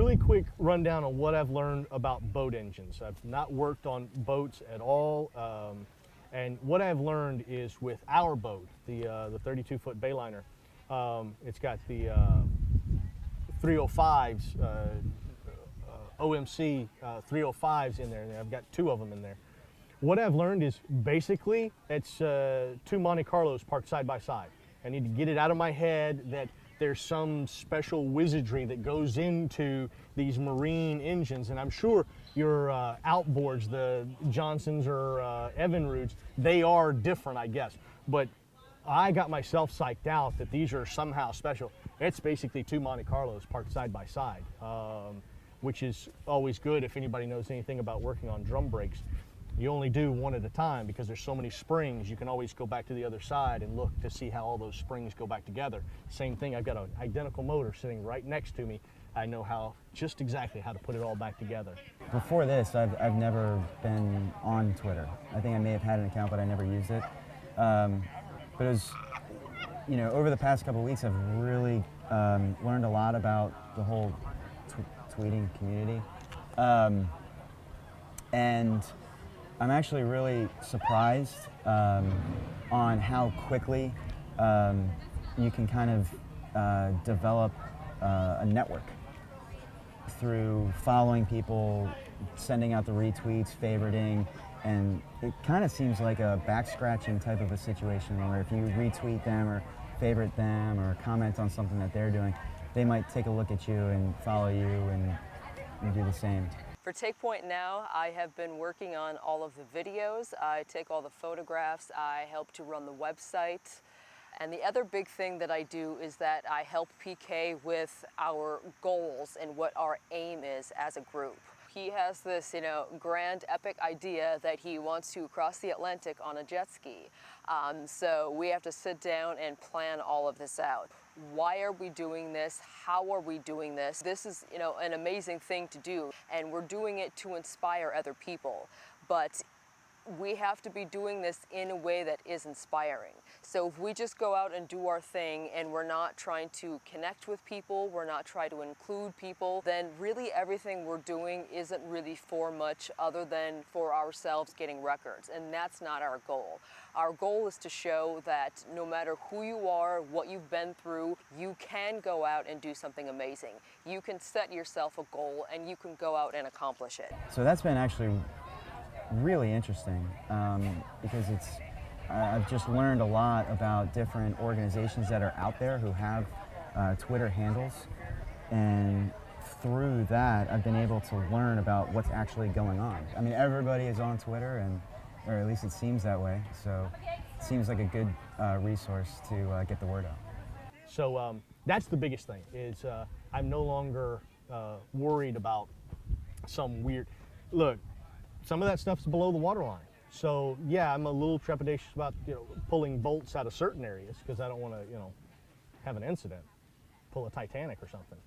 really quick rundown on what I've learned about boat engines. I've not worked on boats at all, and what I've learned is with our boat, the 32-foot Bayliner, it's got the 305s, OMC 305s in there, and I've got 2 of them in there. What I've learned is basically it's 2 Monte Carlos parked side by side. I need to get it out of my head that there's some special wizardry that goes into these marine engines, and I'm sure your outboards, the Johnsons or Evinrudes, they are different, I guess. But I got myself psyched out that these are somehow special. It's basically 2 Monte Carlos parked side by side, which is always good if anybody knows anything about working on drum brakes. You only do one at a time because there's so many springs. You can always go back to the other side and look to see how all those springs go back together. Same thing, I've got an identical motor sitting right next to me. I know just exactly how to put it all back together. Before this, I've never been on Twitter. I think I may have had an account, but I never used it. But it was, over the past couple of weeks, I've really learned a lot about the whole tweeting community. And I'm actually really surprised on how quickly you can kind of develop a network through following people, sending out the retweets, favoriting, and it kind of seems like a back-scratching type of a situation where if you retweet them or favorite them or comment on something that they're doing, they might take a look at you and follow you and do the same. For Take Point now, I have been working on all of the videos. I take all the photographs. I help to run the website. And the other big thing that I do is that I help PK with our goals and what our aim is as a group. He has this, grand epic idea that he wants to cross the Atlantic on a jet ski. So we have to sit down and plan all of this out. Why are we doing this? How are we doing this? This is, an amazing thing to do, and we're doing it to inspire other people. But we have to be doing this in a way that is inspiring. So if we just go out and do our thing and we're not trying to connect with people, we're not trying to include people, then really everything we're doing isn't really for much other than for ourselves getting records, and that's not our goal. Our goal is to show that no matter who you are, what you've been through, you can go out and do something amazing. You can set yourself a goal and you can go out and accomplish it. So that's been actually really interesting because I've just learned a lot about different organizations that are out there who have Twitter handles, and through that I've been able to learn about what's actually going on. I mean, everybody is on Twitter, or at least it seems that way, so it seems like a good resource to get the word out. So that's the biggest thing, is I'm no longer worried about some weird, look, some of that stuff's below the waterline. So yeah, I'm a little trepidatious about pulling bolts out of certain areas because I don't want to have an incident, pull a Titanic or something.